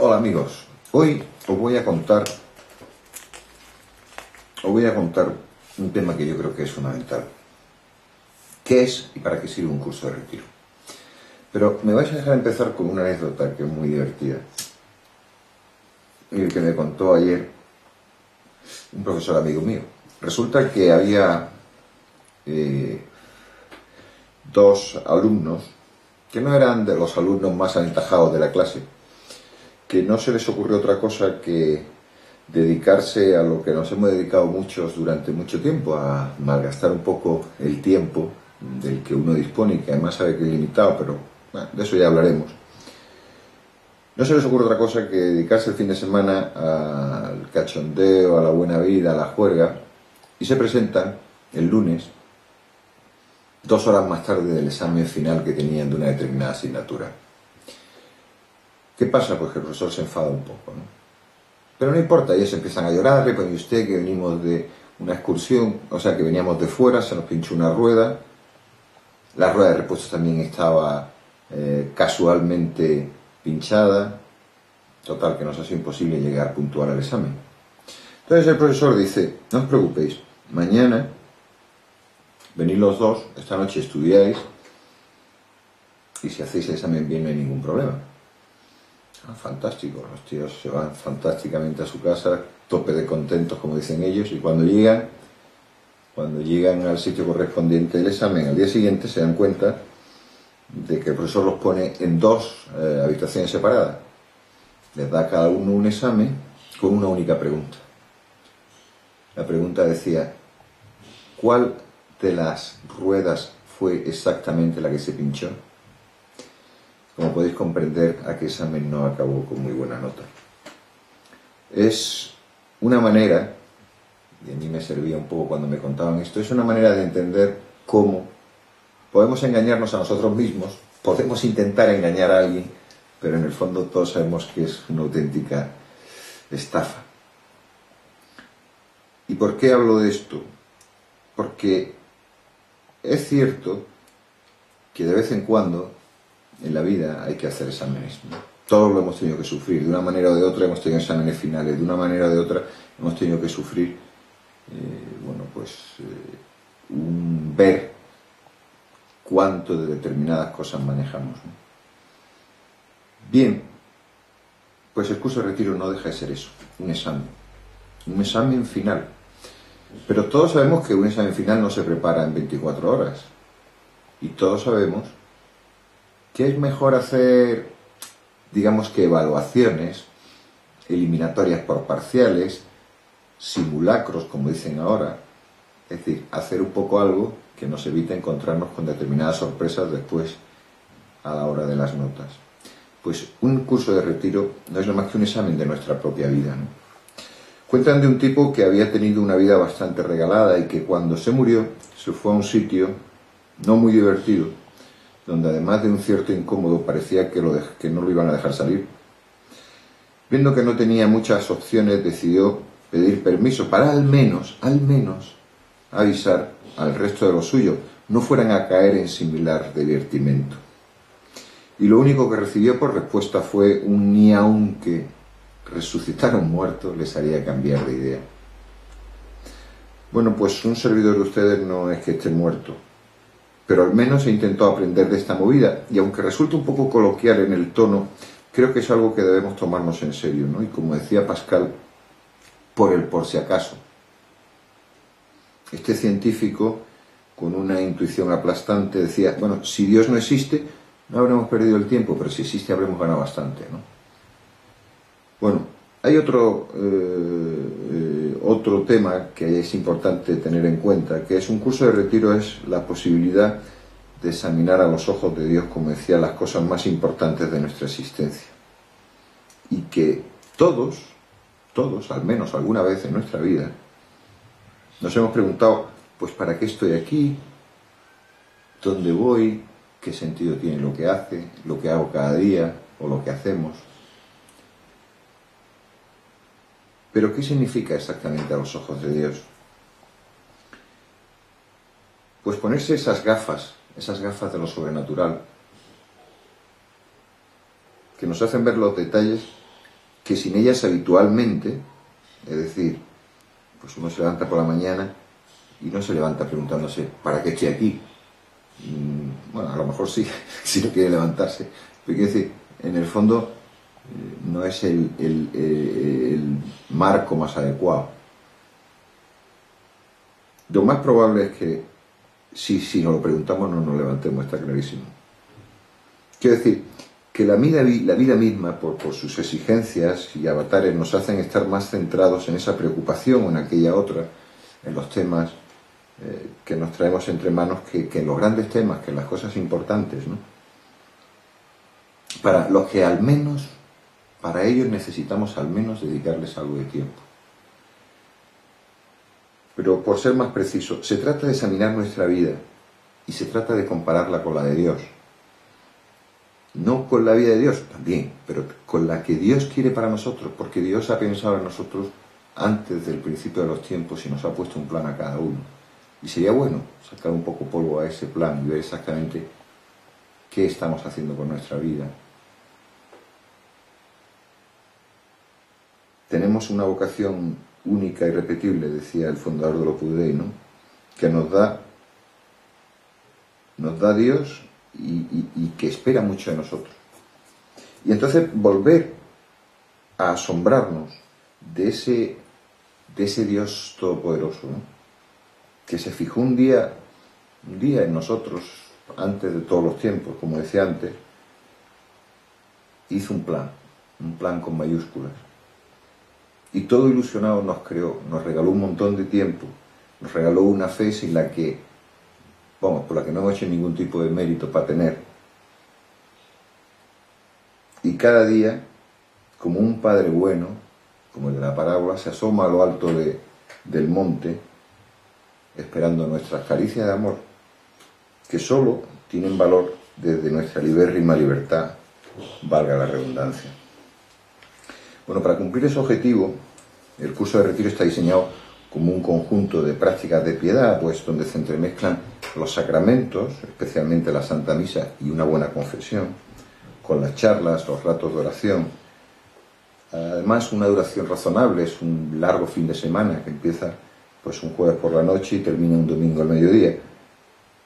Hola amigos, hoy os voy a contar un tema que yo creo que es fundamental. ¿Qué es y para qué sirve un curso de retiro? Pero me vais a dejar empezar con una anécdota que es muy divertida y que me contó ayer un profesor amigo mío. Resulta que había dos alumnos que no eran de los alumnos más aventajados de la clase, que no se les ocurrió otra cosa que dedicarse a lo que nos hemos dedicado muchos durante mucho tiempo, a malgastar un poco el tiempo del que uno dispone y que además sabe que es limitado, pero bueno, de eso ya hablaremos. No se les ocurre otra cosa que dedicarse el fin de semana al cachondeo, a la buena vida, a la juerga, y se presentan el lunes 2 horas más tarde del examen final que tenían de una determinada asignatura. ¿Qué pasa? Pues que el profesor se enfada un poco, ¿no? Pero no importa, ellos empiezan a llorar, pues usted que venimos de una excursión, o sea que veníamos de fuera, se nos pinchó una rueda, la rueda de repuesto también estaba casualmente pinchada, total que nos ha sido imposible llegar puntual al examen. Entonces el profesor dice, no os preocupéis, mañana venid los dos, esta noche estudiáis y si hacéis el examen bien no hay ningún problema. Fantástico, los tíos se van fantásticamente a su casa, tope de contentos como dicen ellos, y cuando llegan al sitio correspondiente del examen al día siguiente se dan cuenta de que el profesor los pone en dos habitaciones separadas, les da a cada uno un examen con una única pregunta. La pregunta decía, ¿cuál de las ruedas fue exactamente la que se pinchó? Como podéis comprender, aquel examen no acabó con muy buena nota. Es una manera, y a mí me servía un poco cuando me contaban esto, es una manera de entender cómo podemos engañarnos a nosotros mismos, podemos intentar engañar a alguien, pero en el fondo todos sabemos que es una auténtica estafa. ¿Y por qué hablo de esto? Porque es cierto que de vez en cuando en la vida hay que hacer exámenes, ¿no? Todos lo hemos tenido que sufrir, de una manera o de otra hemos tenido exámenes finales, de una manera o de otra hemos tenido que sufrir, ver cuánto de determinadas cosas manejamos, ¿no? Bien, pues el curso de retiro no deja de ser eso, un examen final. Pero todos sabemos que un examen final no se prepara en 24 horas. Y todos sabemos que es mejor hacer, digamos que evaluaciones, eliminatorias por parciales, simulacros, como dicen ahora. Es decir, hacer un poco algo que nos evite encontrarnos con determinadas sorpresas después a la hora de las notas. Pues un curso de retiro no es nada más que un examen de nuestra propia vida, ¿no? Cuentan de un tipo que había tenido una vida bastante regalada y que cuando se murió se fue a un sitio no muy divertido, donde además de un cierto incómodo parecía que no lo iban a dejar salir. Viendo que no tenía muchas opciones, decidió pedir permiso para al menos avisar al resto de los suyos, no fueran a caer en similar divertimento. Y lo único que recibió por respuesta fue un ni aunque resucitar a un muerto les haría cambiar de idea. Bueno, pues un servidor de ustedes no es que esté muerto, pero al menos he intentado aprender de esta movida, y aunque resulte un poco coloquial en el tono, creo que es algo que debemos tomarnos en serio, ¿no? Y como decía Pascal, por si acaso. Este científico, con una intuición aplastante, decía, bueno, si Dios no existe, no habremos perdido el tiempo, pero si existe habremos ganado bastante, ¿no? Bueno, hay otro tema que es importante tener en cuenta, que es un curso de retiro, es la posibilidad de examinar a los ojos de Dios, como decía, las cosas más importantes de nuestra existencia. Y que todos, al menos alguna vez en nuestra vida, nos hemos preguntado, pues ¿para qué estoy aquí? ¿Dónde voy? ¿Qué sentido tiene lo que hace, lo que hago cada día o lo que hacemos? Pero ¿qué significa exactamente a los ojos de Dios? Pues ponerse esas gafas de lo sobrenatural, que nos hacen ver los detalles que sin ellas habitualmente, es decir, pues uno se levanta por la mañana y no se levanta preguntándose ¿para qué estoy aquí? Bueno, a lo mejor sí, si no quiere levantarse, pero quiero decir, en el fondo no es el marco más adecuado. Lo más probable es que si nos lo preguntamos no nos levantemos, está clarísimo. Quiero decir que la vida misma, por sus exigencias y avatares, nos hacen estar más centrados en esa preocupación o en aquella otra, en los temas que nos traemos entre manos, que en los grandes temas, que en las cosas importantes, ¿no? Para los que al menos, para ellos necesitamos al menos dedicarles algo de tiempo. Pero por ser más preciso, se trata de examinar nuestra vida y se trata de compararla con la de Dios. No con la vida de Dios, también, pero con la que Dios quiere para nosotros, porque Dios ha pensado en nosotros antes del principio de los tiempos y nos ha puesto un plan a cada uno. Y sería bueno sacar un poco polvo a ese plan y ver exactamente qué estamos haciendo con nuestra vida. Tenemos una vocación única y irrepetible, decía el fundador del Opus Dei, ¿no? Que nos da Dios y que espera mucho de nosotros. Y entonces volver a asombrarnos de ese Dios todopoderoso, ¿no? Que se fijó un día en nosotros, antes de todos los tiempos, como decía antes, hizo un plan con mayúsculas. Y todo ilusionado nos creó, nos regaló un montón de tiempo, nos regaló una fe sin la que, por la que no hemos hecho ningún tipo de mérito para tener. Y cada día, como un padre bueno, como el de la parábola, se asoma a lo alto del monte, esperando nuestras caricias de amor, que solo tienen valor desde nuestra libérrima libertad, valga la redundancia. Bueno, para cumplir ese objetivo, el curso de retiro está diseñado como un conjunto de prácticas de piedad, pues donde se entremezclan los sacramentos, especialmente la Santa Misa y una buena confesión, con las charlas, los ratos de oración. Además, una duración razonable, es un largo fin de semana que empieza pues un jueves por la noche y termina un domingo al mediodía,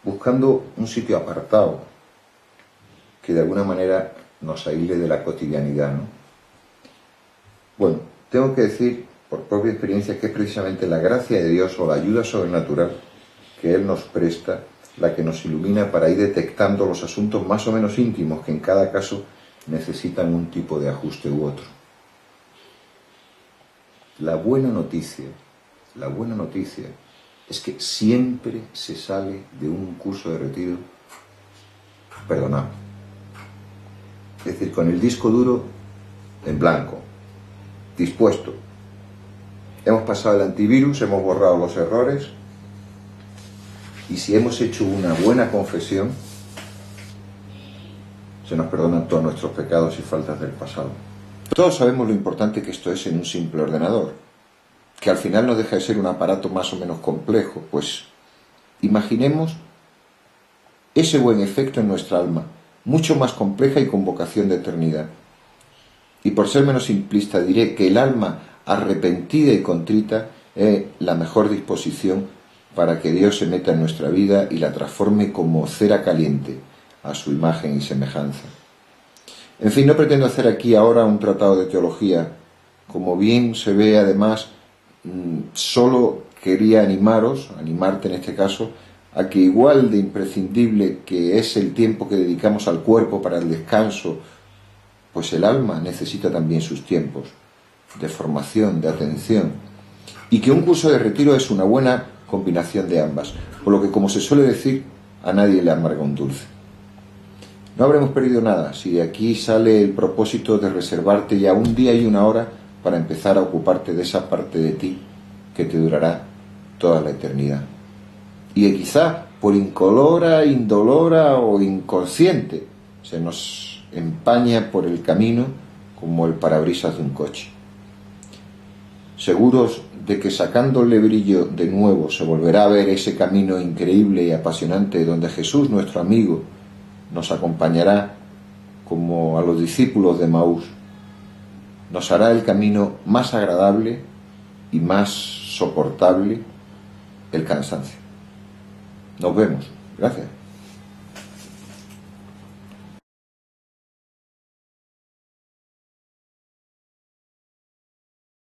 buscando un sitio apartado que de alguna manera nos aísle de la cotidianidad, ¿no? Bueno, tengo que decir, por propia experiencia, que es precisamente la gracia de Dios o la ayuda sobrenatural que Él nos presta la que nos ilumina para ir detectando los asuntos más o menos íntimos que en cada caso necesitan un tipo de ajuste u otro. La buena noticia es que siempre se sale de un curso de retiro perdonado. Es decir, con el disco duro en blanco, dispuesto. Hemos pasado el antivirus, hemos borrado los errores y si hemos hecho una buena confesión, se nos perdonan todos nuestros pecados y faltas del pasado. Todos sabemos lo importante que esto es en un simple ordenador, que al final no deja de ser un aparato más o menos complejo, pues imaginemos ese buen efecto en nuestra alma, mucho más compleja y con vocación de eternidad. Y por ser menos simplista diré que el alma arrepentida y contrita es la mejor disposición para que Dios se meta en nuestra vida y la transforme como cera caliente a su imagen y semejanza. En fin, no pretendo hacer aquí ahora un tratado de teología. Como bien se ve, además, solo quería animarte en este caso, a que igual de imprescindible que es el tiempo que dedicamos al cuerpo para el descanso, pues el alma necesita también sus tiempos de formación, de atención, y que un curso de retiro es una buena combinación de ambas, por lo que, como se suele decir, a nadie le amarga un dulce. No habremos perdido nada si de aquí sale el propósito de reservarte ya un día y una hora para empezar a ocuparte de esa parte de ti que te durará toda la eternidad. Y que quizá por incolora, indolora o inconsciente se nos empaña por el camino como el parabrisas de un coche. Seguros de que sacándole brillo de nuevo se volverá a ver ese camino increíble y apasionante donde Jesús, nuestro amigo, nos acompañará como a los discípulos de Maús. nos hará el camino más agradable y más soportable el cansancio. Nos vemos. Gracias.